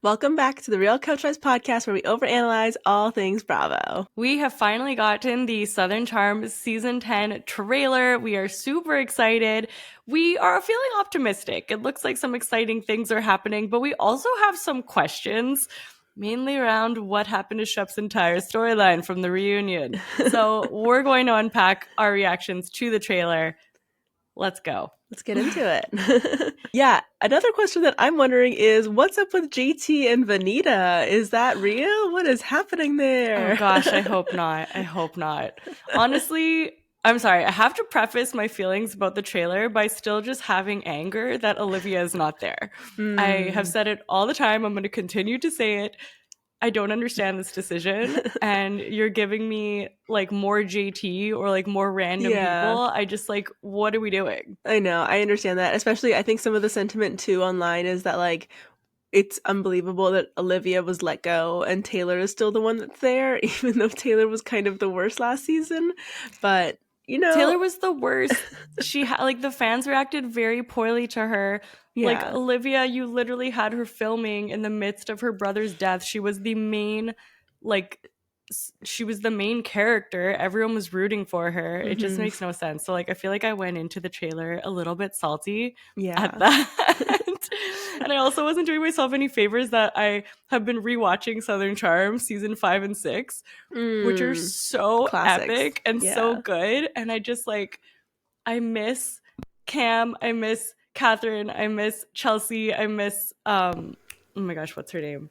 Welcome back to the Real Couchwives podcast where we overanalyze all things Bravo. We have finally gotten the Southern Charm Season 10 trailer. We are super excited. We are feeling optimistic. It looks like some exciting things are happening, but we also have some questions, mainly around what happened to Shep's entire storyline from the reunion. So we're going to unpack our reactions to the trailer. Let's go. Let's get into it. Yeah, another question that I'm wondering is, what's up with JT and Vanita? Is that real? What is happening there? Oh gosh, I hope not. I hope not. Honestly, I'm sorry. I have to preface my feelings about the trailer by still just having anger that Olivia is not there. I have said it all the time. I'm going to continue to say it. I don't understand this decision, and you're giving me like more JT or like more random people. I just like, what are we doing? I know. I understand that. Especially, I think some of the sentiment too online is that like it's unbelievable that Olivia was let go and Taylor is still the one that's there, even though Taylor was kind of the worst last season. But Taylor was the worst. She like the fans reacted very poorly to her. Like Olivia, you literally had her filming in the midst of her brother's death. She was the main character. Everyone was rooting for her. It just makes no sense. So like I feel like I went into the trailer a little bit salty at that. And I also wasn't doing myself any favors that I have been rewatching Southern Charm season 5 and 6, which are so classics. epic and so good. And I just like, I miss Cam, I miss Kathryn, I miss Chelsea, I miss oh my gosh, what's her name?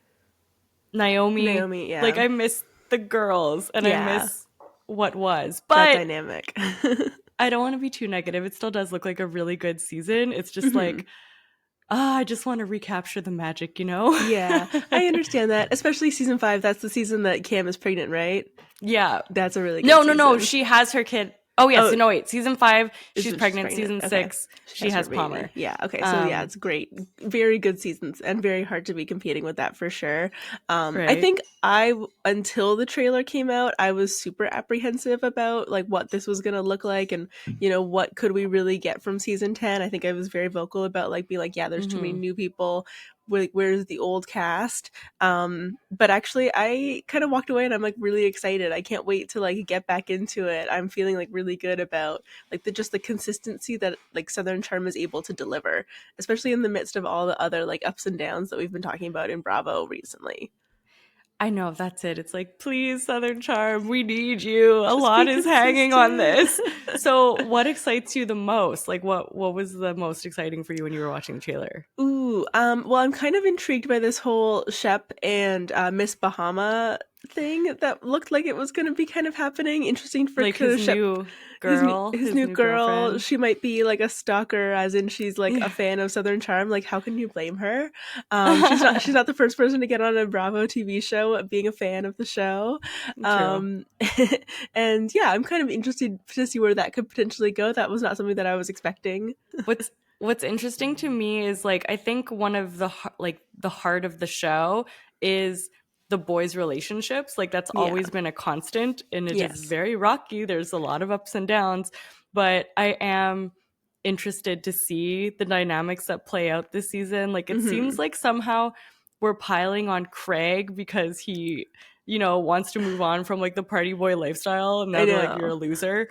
Naomi, yeah. Like I miss the girls and I miss what was. But that dynamic. I don't want to be too negative. It still does look like a really good season. It's just like, I just want to recapture the magic, Yeah, I understand that. Especially season 5. That's the season that Cam is pregnant, right? Yeah. That's a really good season. No. She has her kid. Oh, yes. No, wait. Season 5, she's pregnant. Season 6, she has Palmer. Yeah, okay. So, yeah, it's great. Very good seasons and very hard to be competing with that for sure. Right? I think until the trailer came out, I was super apprehensive about, like, what this was going to look like and, what could we really get from season 10. I think I was very vocal about, like, being like, yeah, there's too many new people. Where's the old cast? But actually I kind of walked away and I'm like really excited. I can't wait to like get back into it. I'm feeling like really good about like the consistency that like Southern Charm is able to deliver, especially in the midst of all the other like ups and downs that we've been talking about in Bravo recently. I know, that's it. It's like, please, Southern Charm, we need you. A lot is hanging on this. So what excites you the most? Like what was the most exciting for you when you were watching the trailer? Ooh, well, I'm kind of intrigued by this whole Shep and Miss Bahama thing that looked like it was going to be kind of happening. Interesting for like his Shep, new girl, his new girl. Girlfriend. She might be like a stalker, as in she's like a fan of Southern Charm. Like, how can you blame her? She's not the first person to get on a Bravo TV show being a fan of the show. And yeah, I'm kind of interested to see where that could potentially go. That was not something that I was expecting. What's interesting to me is like I think one of the heart of the show is the boys' relationships. Like that's always been a constant, and it is very rocky. There's a lot of ups and downs, but I am interested to see the dynamics that play out this season. Like it seems like somehow we're piling on Craig because he, wants to move on from like the party boy lifestyle, and now they're like, you're a loser.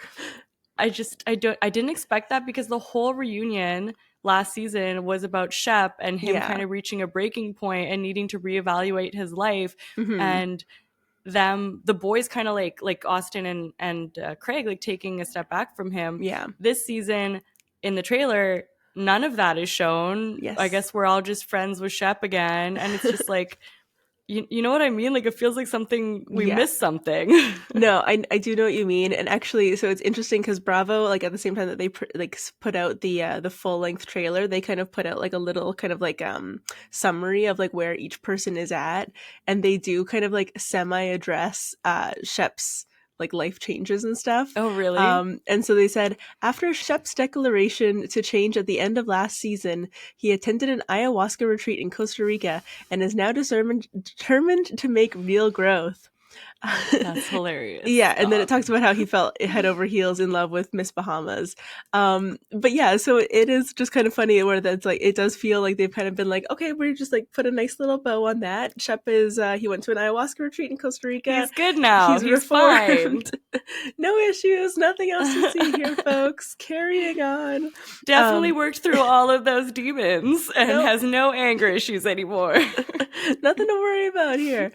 I didn't expect that because the whole reunion last season was about Shep and him kind of reaching a breaking point and needing to reevaluate his life, and the boys kind of like Austen and Craig like taking a step back from him. This season in the trailer, none of that is shown. I guess we're all just friends with Shep again, and it's just like, you know what I mean? Like it feels like we missed something. No, I do know what you mean. And actually, so it's interesting because Bravo, like at the same time that they put out the full length trailer, they kind of put out like a little kind of like summary of like where each person is at, and they do kind of like semi address Shep's like life changes and stuff. Oh, really? And so they said, after Shep's declaration to change at the end of last season, he attended an ayahuasca retreat in Costa Rica and is now determined to make real growth. That's hilarious. Yeah, and then it Stop. talks about how he felt head over heels in love with Miss Bahamas. But yeah, so it is just kind of funny where that's like it does feel like they've kind of been like, okay, we're just like put a nice little bow on that. Shep is he went to an ayahuasca retreat in Costa Rica. He's good now. He's He's fine. reformed. No issues, nothing else to see here, folks. Carrying on. Definitely worked through all of those demons and has no anger issues anymore. Nothing to worry about here.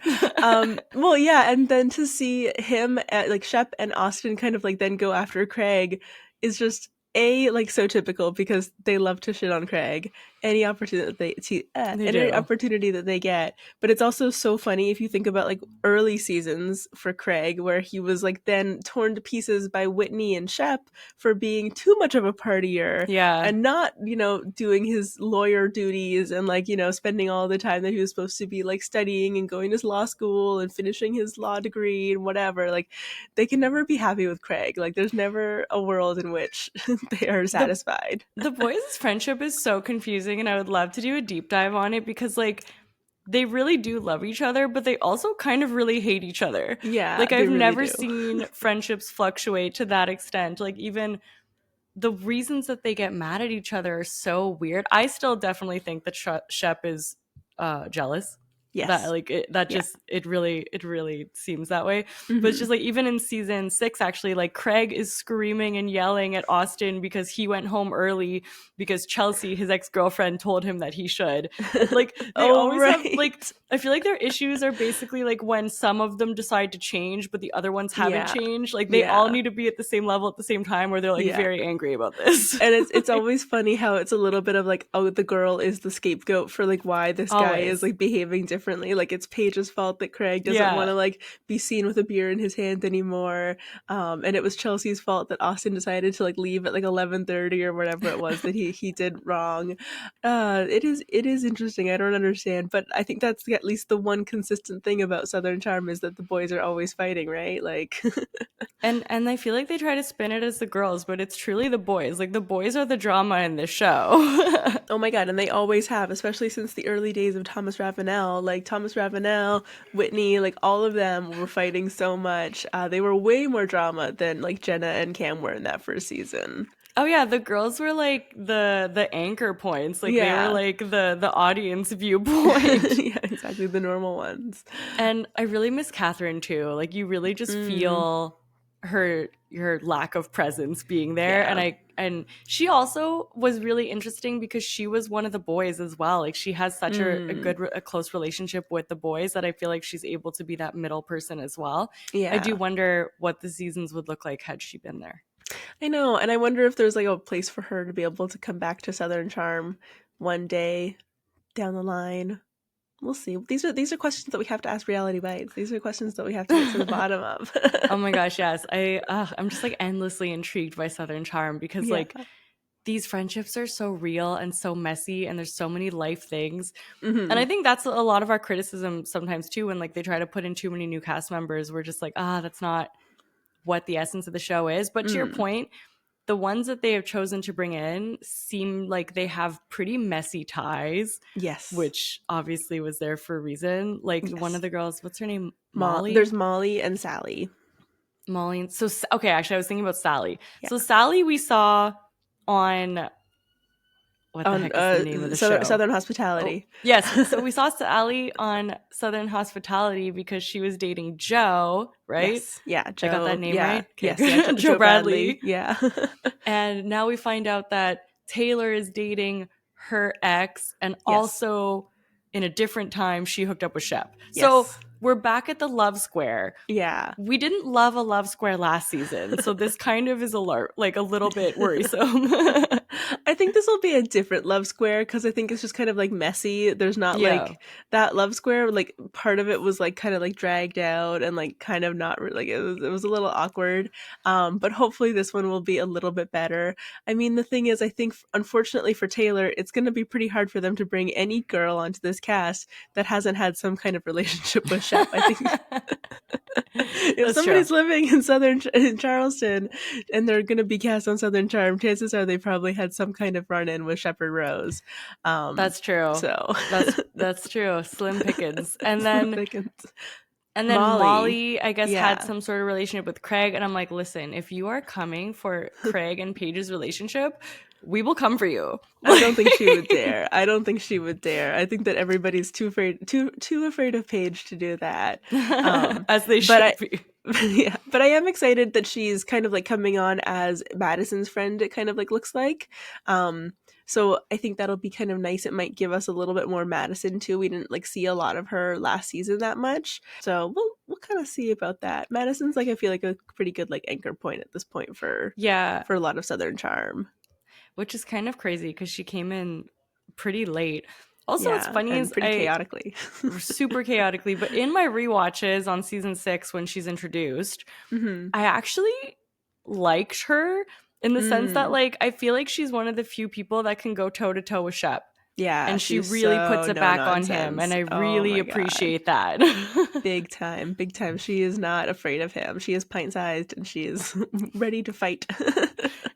Well, yeah, and then to see him at like Shep and Austen kind of like then go after Craig is just like so typical because they love to shit on Craig any opportunity any opportunity that they get. But it's also so funny if you think about like early seasons for Craig where he was like then torn to pieces by Whitney and Shep for being too much of a partier and not, doing his lawyer duties and like, spending all the time that he was supposed to be like studying and going to law school and finishing his law degree and whatever. Like they can never be happy with Craig. Like there's never a world in which they are satisfied. The boys' friendship is so confusing, and I would love to do a deep dive on it because like they really do love each other, but they also kind of really hate each other. Yeah, like I've really never do. seen friendships fluctuate to that extent. Like even the reasons that they get mad at each other are so weird. I still definitely think that Shep is jealous. Yes. That like it really seems that way. But it's just like even in season 6 actually, like Craig is screaming and yelling at Austen because he went home early because Chelsea, his ex-girlfriend, told him that he should. And like they always have like I feel like their issues are basically like when some of them decide to change but the other ones haven't changed. Like they all need to be at the same level at the same time where they're like very angry about this. And it's always funny how it's a little bit of like, oh, the girl is the scapegoat for like why this guy is like behaving differently. Like it's Paige's fault that Craig doesn't want to like be seen with a beer in his hand anymore. And it was Chelsea's fault that Austen decided to like leave at like 11:30 or whatever it was that he did wrong. It is interesting. I don't understand, but I think that's at least the one consistent thing about Southern Charm is that the boys are always fighting, right? Like and I feel like they try to spin it as the girls, but it's truly the boys. Like the boys are the drama in this show. Oh my god, and they always have, especially since the early days of Thomas Ravenel. Like Thomas Ravenel, Whitney, like all of them were fighting so much. They were way more drama than like Jenna and Cam were in that first season. Oh yeah, the girls were like the anchor points. Like they were like the audience viewpoint. Yeah, exactly, the normal ones. And I really miss Kathryn too. Like you really just feel her lack of presence being there. And she also was really interesting because she was one of the boys as well. Like she has such a close relationship with the boys that I feel like she's able to be that middle person as well. I do wonder what the seasons would look like had she been there. I know, and I wonder if there's like a place for her to be able to come back to Southern Charm one day down the line. We'll see. These are questions that we have to ask Reality Bites. These are questions that we have to get to the bottom of. Oh my gosh, yes. I'm just like endlessly intrigued by Southern Charm because like these friendships are so real and so messy and there's so many life things. And I think that's a lot of our criticism sometimes too when like they try to put in too many new cast members. We're just like, that's not what the essence of the show is. But to your point, the ones that they have chosen to bring in seem like they have pretty messy ties. Yes. Which obviously was there for a reason. Like one of the girls, what's her name? Molly? There's Molly and Sally. Molly. So, okay, actually I was thinking about Sally. Yeah. So Sally we saw on... What the heck is the name of the show? Southern Hospitality. Oh, yes. So we saw Sally on Southern Hospitality because she was dating Joe, right? Yes. Yeah. Joe, I got that name right? Okay. Yes. Yeah, Joe Bradley. Yeah. And now we find out that Taylor is dating her ex and also in a different time she hooked up with Shep. Yes. So we're back at the love square. Yeah. We didn't love a love square last season. So this kind of is a little bit worrisome. I think this will be a different love square because I think it's just kind of like messy. There's not like that love square. Like part of it was like kind of like dragged out and like kind of not like it was a little awkward. But hopefully this one will be a little bit better. I mean, the thing is, I think unfortunately for Taylor, it's going to be pretty hard for them to bring any girl onto this cast that hasn't had some kind of relationship with Shep. I think if somebody's living in Charleston and they're going to be cast on Southern Charm, chances are they probably had some kind of run-in with Shepherd Rose. That's true. So that's true. Slim pickings. And then And then Molly, I guess, had Yeah. some sort of relationship with Craig. And I'm like, listen, if you are coming for Craig and Paige's relationship, we will come for you. I don't think she would dare. I don't think she would dare. I think that everybody's too afraid of Paige to do that. As they but should be. Yeah, but I am excited that she's kind of like coming on as Madison's friend. It kind of like looks like. So I think that'll be kind of nice. It might give us a little bit more Madison too. We didn't like see a lot of her last season that much, so we'll kind of see about that. Madison's like, I feel like a pretty good like anchor point at this point for a lot of Southern charm, which is kind of crazy because she came in pretty late. Also, what's funny and is pretty chaotically. Super chaotically, but in my rewatches on season 6 when she's introduced, I actually liked her in the sense that like I feel like she's one of the few people that can go toe to toe with Shep. Yeah, and she really puts it back on him, and I really appreciate that. Big time. She is not afraid of him. She is pint-sized and she is ready to fight.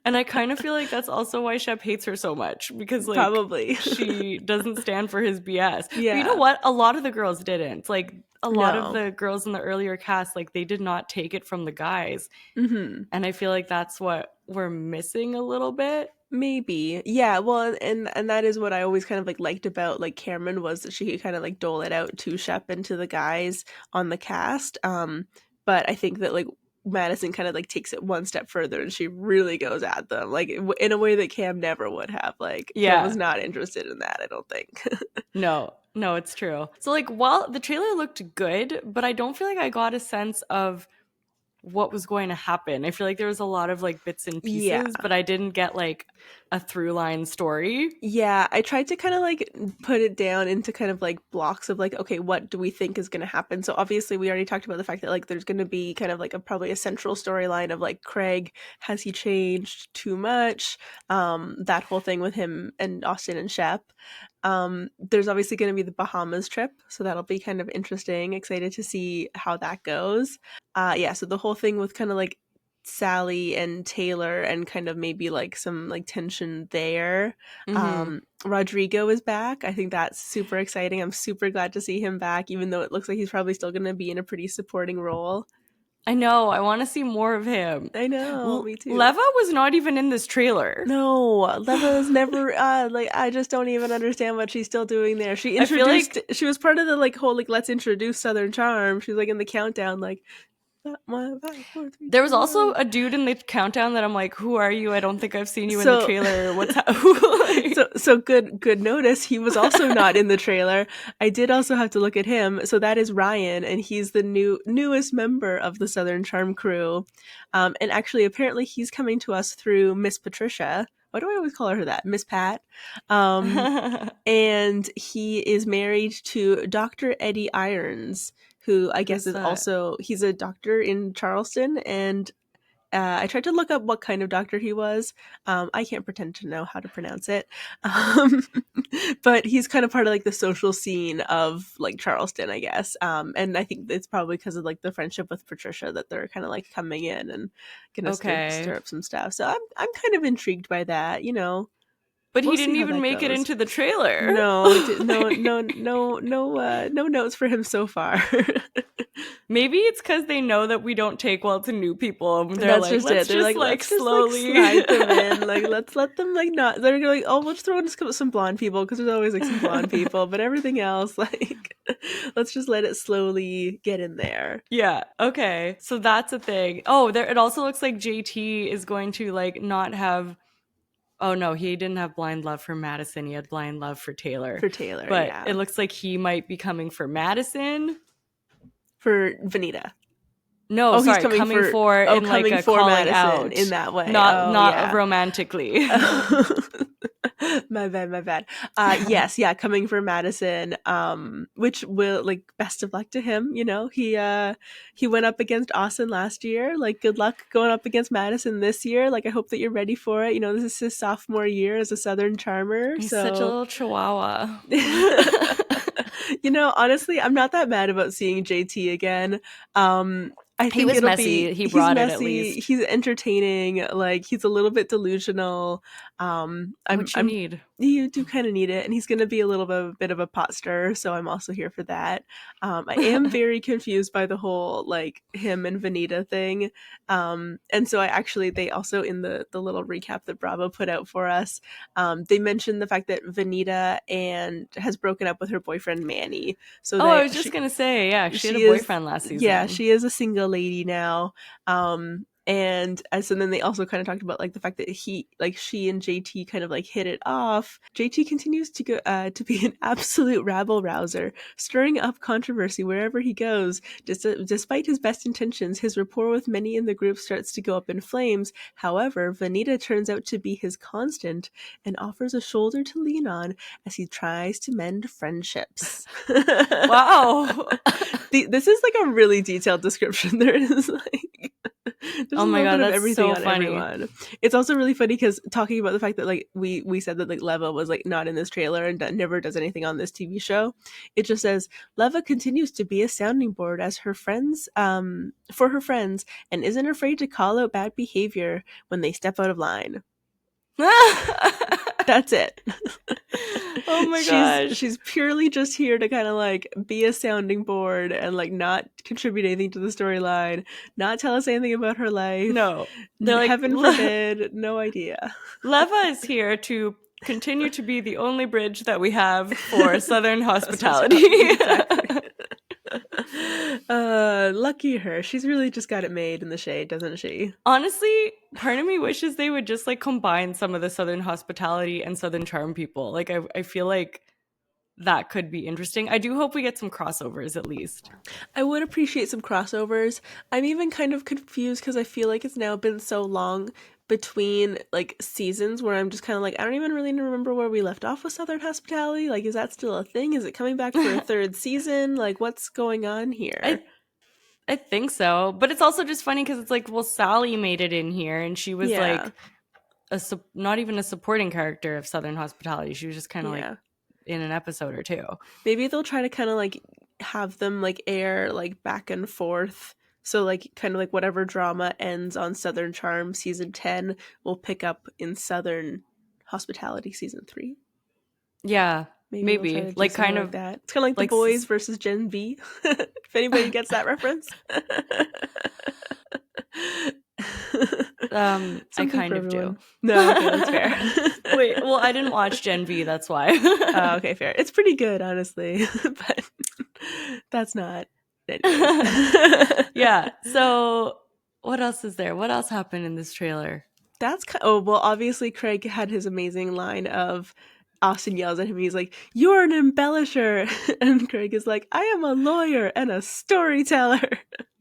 And I kind of feel like that's also why Shep hates her so much, because like probably she doesn't stand for his BS. Yeah. But you know what? A lot of the girls didn't. Like a lot of the girls in the earlier cast, like they did not take it from the guys. And I feel like that's what we're missing a little bit. Maybe. Yeah, well, and that is what I always kind of like liked about like Cameron, was that she could kind of like dole it out to Shep and to the guys on the cast. But I think that like Madison kind of like takes it one step further and she really goes at them like in a way that Cam never would have. Like Cam was not interested in that, I don't think. No, it's true. So like while the trailer looked good, but I don't feel like I got a sense of what was going to happen. I feel like there was a lot of like bits and pieces, but I didn't get like a through line story. Yeah, I tried to kind of like put it down into kind of like blocks of like, okay, what do we think is going to happen? So obviously we already talked about the fact that like there's going to be kind of like probably a central storyline of like Craig, has he changed too much? That whole thing with him and Austen and Shep. There's obviously going to be the Bahamas trip, so that'll be kind of interesting. Excited to see how that goes. So the whole thing with kind of like Sally and Taylor and kind of maybe like some like tension there. Rodrigo is back. I think that's super exciting. I'm super glad to see him back, even though it looks like he's probably still going to be in a pretty supporting role. I know. I want to see more of him. I know. Me too. Leva was not even in this trailer. No, Leva is never. Like I just don't even understand what she's still doing there. She introduced. Like, she was part of the like whole like let's introduce Southern Charm. She's like in the countdown like. There was also a dude in the countdown that I'm like, who are you? I don't think I've seen you in the trailer. What's like? So good notice. He was also not in the trailer. I did also have to look at him. So that is Ryan, and he's the newest member of the Southern Charm crew. And actually, apparently, he's coming to us through Miss Patricia. Why do I always call her that? Miss Pat. And he is married to Dr. Eddie Irons, who I guess is also, he's a doctor in Charleston, and I tried to look up what kind of doctor he was. I can't pretend to know how to pronounce it. But he's kind of part of like the social scene of like Charleston, I guess. And I think it's probably because of like the friendship with Patricia that they're kind of like coming in and gonna stir up some stuff. So I'm kind of intrigued by that, you know. But he didn't even make it into the trailer. No notes for him so far. Maybe it's because they know that we don't take well to new people. They're like, let's just slowly slide them in. Like, let's let them like not. They're like, oh, let's throw in some blonde people because there's always like some blonde people, but everything else, like, let's just let it slowly get in there. Yeah. Okay. So that's a thing. Oh, it also looks like JT is going to like not have. Oh no, he didn't have blind love for Madison. He had blind love for Taylor. But yeah. It looks like he might be coming for Madison. For Vanita. No, sorry, he's coming for in like a calling Madison out in that way. Not romantically. My bad. Yes, coming for Madison. Which will like best of luck to him. You know, he went up against Austen last year. Like, good luck going up against Madison this year. Like, I hope that you're ready for it. You know, this is his sophomore year as a Southern charmer. He's such a little chihuahua. You know, honestly, I'm not that mad about seeing JT again. I think he was messy. He brought it at least. He's entertaining. Like, he's a little bit delusional. What you need. You do kind of need it, and he's going to be a bit of a pot stirrer, so I'm also here for that. I am very confused by the whole like him and Vanita thing, and so they also in the little recap that Bravo put out for us, they mentioned the fact that Vanita and has broken up with her boyfriend Manny. So I was just gonna say, yeah, she had a boyfriend last season. Yeah, she is a single lady now. And so then they also kind of talked about like the fact that she and JT kind of like hit it off. JT continues to go to be an absolute rabble rouser, stirring up controversy wherever he goes. Despite his best intentions, his rapport with many in the group starts to go up in flames. However, Vanita turns out to be his constant and offers a shoulder to lean on as he tries to mend friendships. Wow. This is like a really detailed description. There is like there's oh my god, that's everything so on funny. Everyone. It's also really funny because talking about the fact that like we said that like Leva was like not in this trailer and never does anything on this TV show. It just says Leva continues to be a sounding board as her friends for her friends and isn't afraid to call out bad behavior when they step out of line. That's it. Oh my gosh. She's purely just here to kind of like be a sounding board and like not contribute anything to the storyline, not tell us anything about her life. No. Heaven forbid, no idea. Leva is here to continue to be the only bridge that we have for Southern hospitality. Exactly. Lucky her. She's really just got it made in the shade, doesn't she? Honestly, part of me wishes they would just like combine some of the Southern hospitality and Southern charm people. Like I feel like that could be interesting. I do hope we get some crossovers at least. I would appreciate some crossovers. I'm even kind of confused because I feel like it's now been so long between like seasons where I'm just kind of like, I don't even really remember where we left off with Southern hospitality. Like, is that still a thing? Is it coming back for a third season? Like, what's going on here? I think so, but it's also just funny because it's like, well, Sally made it in here and she was like not even a supporting character of Southern hospitality. She was just kind of like in an episode or two. Maybe they'll try to kind of like have them like air like back and forth. So like kind of like whatever drama ends on Southern Charm season 10 will pick up in Southern Hospitality season 3. Yeah, maybe like kind of that. It's kind of like The Boys versus Gen V. If anybody gets that reference. I kind of do. No, okay, that's fair. Wait, well, I didn't watch Gen V, that's why. Okay, fair. It's pretty good, honestly, but that's not. Yeah. So, what else is there? What else happened in this trailer? Well, obviously, Craig had his amazing line of. Austen yells at him. He's like, "You're an embellisher," and Craig is like, "I am a lawyer and a storyteller."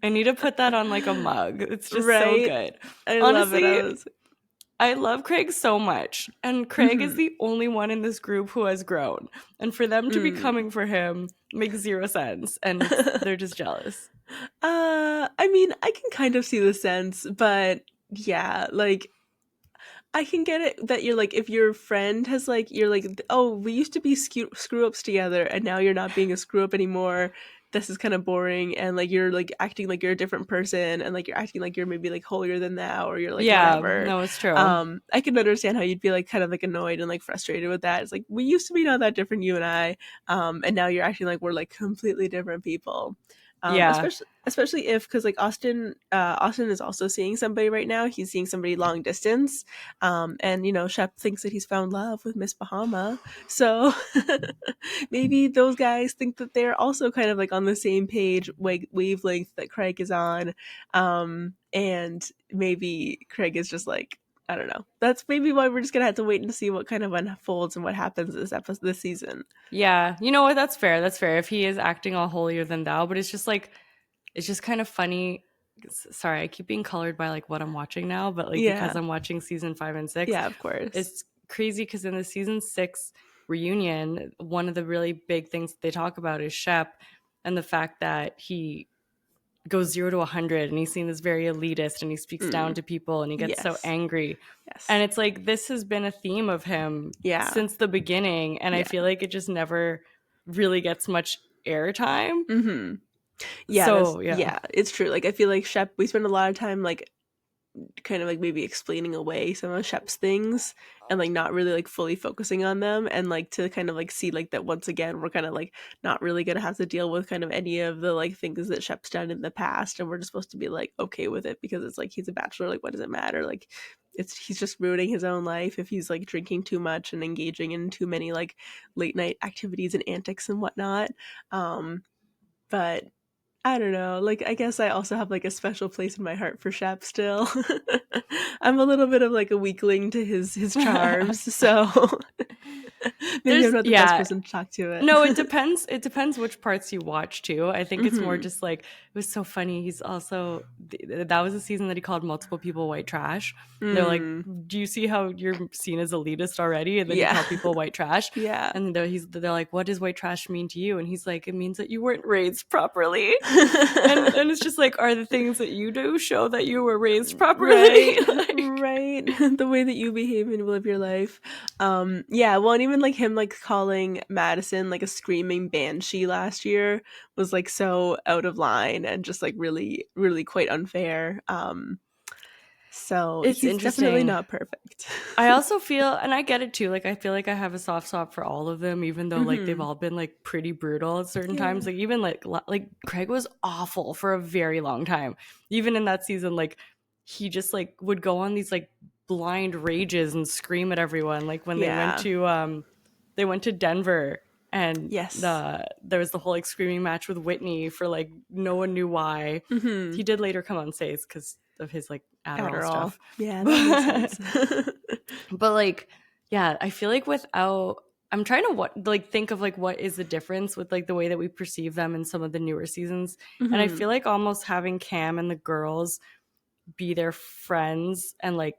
I need to put that on like a mug. It's just so good. Honestly, love it. I love Craig so much, and Craig is the only one in this group who has grown. And for them to be coming for him makes zero sense, and they're just jealous. I mean, I can kind of see the sense, but yeah, like. I can get it that you're like, if your friend has like, you're like, oh, we used to be screw-ups together and now you're not being a screw-up anymore. This is kind of boring. And like, you're like acting like you're a different person and like, you're acting like you're maybe like holier than thou or you're like, whatever. No, it's true. I can understand how you'd be like kind of like annoyed and like frustrated with that. It's like, we used to be not that different, you and I. And now you're acting like we're like completely different people. Especially if, because like Austen is also seeing somebody right now. He's seeing somebody long distance, and you know Shep thinks that he's found love with Miss Bahama. So maybe those guys think that they're also kind of like on the same page wavelength that Craig is on, and maybe Craig is just like, I don't know. That's maybe why we're just gonna have to wait and see what kind of unfolds and what happens this season. Yeah, you know what? That's fair. That's fair. If he is acting all holier than thou, but it's just like, it's just kind of funny. Sorry, I keep being colored by like what I'm watching now, but like because I'm watching season 5 and 6. Yeah, of course. It's crazy because in the season 6 reunion, one of the really big things they talk about is Shep and the fact that he goes 0 to 100 and he's seen as very elitist and he speaks down to people and he gets so angry. And it's like, this has been a theme of him since the beginning. And I feel like it just never really gets much airtime. Yeah, it's true. Like, I feel like Shep, we spend a lot of time like kind of like maybe explaining away some of Shep's things and like not really like fully focusing on them, and like to kind of like see like that once again we're kind of like not really gonna have to deal with kind of any of the like things that Shep's done in the past, and we're just supposed to be like okay with it because it's like he's a bachelor, like what does it matter, like he's just ruining his own life if he's like drinking too much and engaging in too many like late night activities and antics and whatnot. But I don't know. Like, I guess I also have like a special place in my heart for Shep still. I'm a little bit of like a weakling to his charms, so maybe I'm not the best person to talk to it. No, it depends. It depends which parts you watch too. I think it's more just like, it was so funny. He's also, that was a season that he called multiple people white trash. They're like, do you see how you're seen as elitist already? And then you call people white trash. Yeah. And they're like, what does white trash mean to you? And he's like, it means that you weren't raised properly. and it's just like, are the things that you do show that you were raised properly? Right. The way that you behave and live your life. Yeah, well, and even like him like calling Madison like a screaming banshee last year was like so out of line and just like really, really quite unfair. So it's he's definitely not perfect. I also feel, and I get it too, like I feel like I have a soft spot for all of them, even though like they've all been like pretty brutal at certain times. Like even like Craig was awful for a very long time. Even in that season, like he just like would go on these like blind rages and scream at everyone. Like when they went to Denver, and there was the whole like screaming match with Whitney for like no one knew why. He did later come on stage because of his like Adderall stuff. Yeah, that makes sense. But like, yeah, I feel like I'm trying to think of like what is the difference with like the way that we perceive them in some of the newer seasons. And I feel like almost having Cam and the girls be their friends and like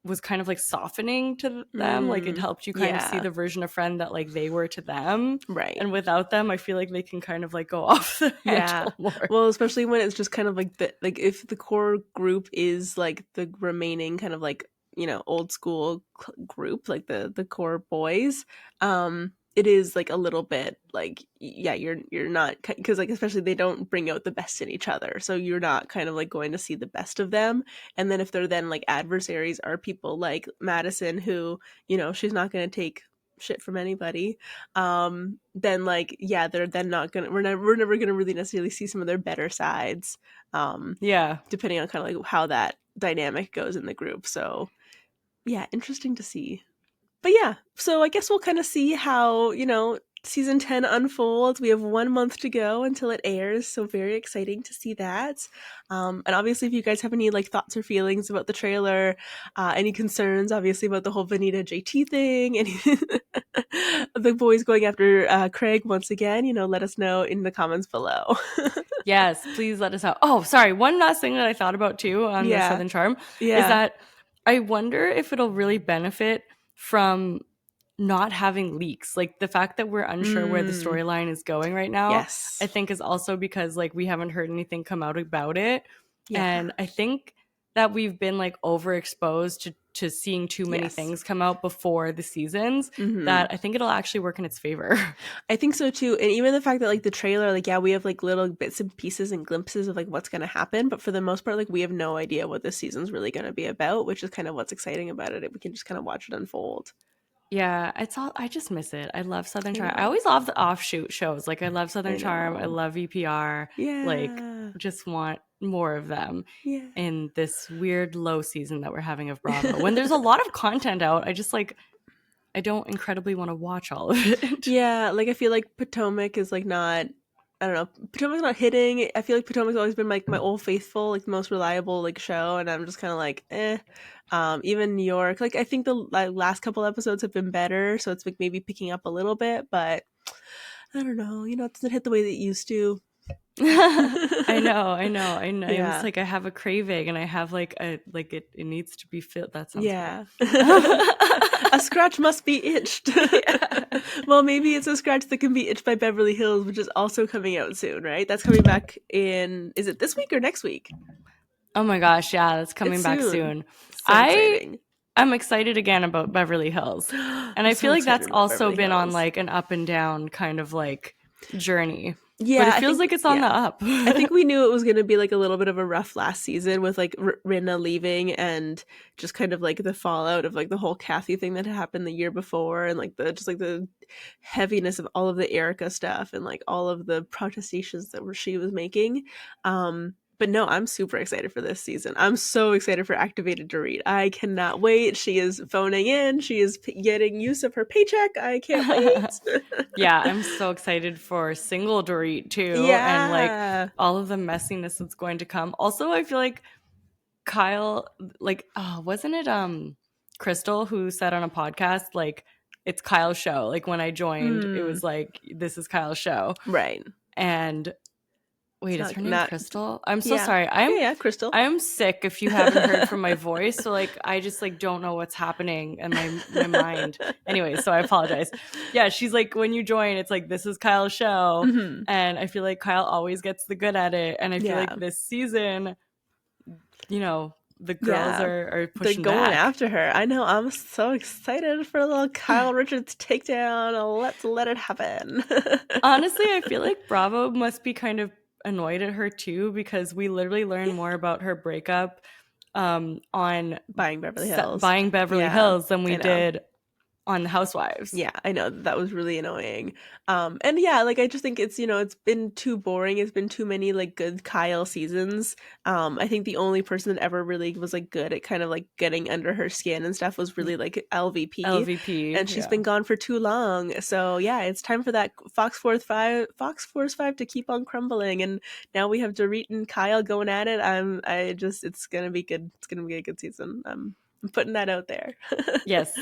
was kind of like softening to them. Like it helped you kind of see the version of friend that like they were to them. Right. And without them, I feel like they can kind of like go off the handle more. Well, especially when it's just kind of like like if the core group is like the remaining kind of like, you know, old school group, like the core boys, it is like a little bit like, yeah, you're not, because like especially they don't bring out the best in each other, so you're not kind of like going to see the best of them. And then if they're then like adversaries are people like Madison, who, you know, she's not going to take shit from anybody, then like, yeah, they're then not gonna, we're never gonna really necessarily see some of their better sides, depending on kind of like how that dynamic goes in the group. So yeah, interesting to see. But yeah, so I guess we'll kind of see how, you know, season 10 unfolds. We have 1 month to go until it airs, so very exciting to see that. And obviously, if you guys have any like thoughts or feelings about the trailer, any concerns, obviously, about the whole Vanita JT thing, any the boys going after Craig once again, you know, let us know in the comments below. Yes, please let us know. Oh, sorry. One last thing that I thought about too on the Southern Charm is that I wonder if it'll really benefit from not having leaks. Like the fact that we're unsure where the storyline is going right now, I think is also because like we haven't heard anything come out about it. And I think that we've been like overexposed to seeing too many things come out before the seasons, that I think it'll actually work in its favor. I think so too. And even the fact that like the trailer, like, yeah, we have like little bits and pieces and glimpses of like what's going to happen, but for the most part, like we have no idea what this season's really going to be about, which is kind of what's exciting about it. We can just kind of watch it unfold. Yeah, I just miss it. I love Southern Charm. I always love the offshoot shows. Like I love Southern Charm. I love EPR. Yeah. Like just want more of them in this weird low season that we're having of Bravo. When there's a lot of content out, I don't incredibly want to watch all of it. Yeah, like I feel like Potomac is like not, I don't know, Potomac's not hitting. I feel like Potomac's always been like my old faithful, like the most reliable like show, and I'm just kind of like, eh. Even New York, like I think the last couple episodes have been better, so it's like maybe picking up a little bit, but I don't know, you know, it doesn't hit the way that it used to. I know. Yeah. It's like I have a craving, and I have like it needs to be filled. That sounds a scratch must be itched. Well, maybe it's a scratch that can be itched by Beverly Hills, which is also coming out soon, right? That's coming back in, is it this week or next week? Oh my gosh, yeah, that's coming back soon. So exciting. I'm excited again about Beverly Hills. And I feel like that's also been on like an up and down kind of like journey. Yeah, but it I feels think like it's on the up. I think we knew it was going to be like a little bit of a rough last season with like Rinna leaving and just kind of like the fallout of like the whole Kathy thing that happened the year before, and like the heaviness of all of the Erica stuff and like all of the protestations that she was making. But no, I'm super excited for this season. I'm so excited for Activated Dorit. I cannot wait. She is phoning in. She is getting use of her paycheck. I can't wait. Yeah, I'm so excited for single Dorit too, and like Yeah. all of the messiness that's going to come. Also, I feel like Kyle, like, wasn't it Crystal who said on a podcast like it's Kyle's show? Like when I joined, it was like this is Kyle's show, Right. and wait, is her name Not Crystal? I'm so yeah. sorry. Yeah, Crystal. I'm sick if you haven't heard from my voice. So like I just like don't know what's happening in my mind. Anyway, so I apologize. Yeah, she's like when you join, it's like this is Kyle's show. Mm-hmm. And I feel like Kyle always gets the good at it. And I feel Yeah. like this season, you know, the girls are pushing They're going back. after her. I know. I'm so excited for a little Kyle Richards takedown. Let's let it happen. Honestly, I feel like Bravo must be kind of annoyed at her too, because we literally learn more about her breakup on Buying Beverly Hills. Than we did on the Housewives. Yeah, I know. That was really annoying. And yeah, like I just think it's, it's been too boring. It's been too many like good Kyle seasons. I think the only person that ever really was like good at kind of like getting under her skin and stuff was really like LVP. And she's been gone for too long. So yeah, it's time for that Fox Force 5 to keep on crumbling. And now we have Dorit and Kyle going at it. It's gonna be good. It's gonna be a good season. I'm putting that out there. Yes,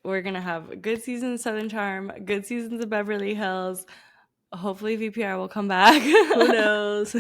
we're gonna have good seasons of Southern Charm, good seasons of Beverly Hills. Hopefully VPR will come back. Who knows?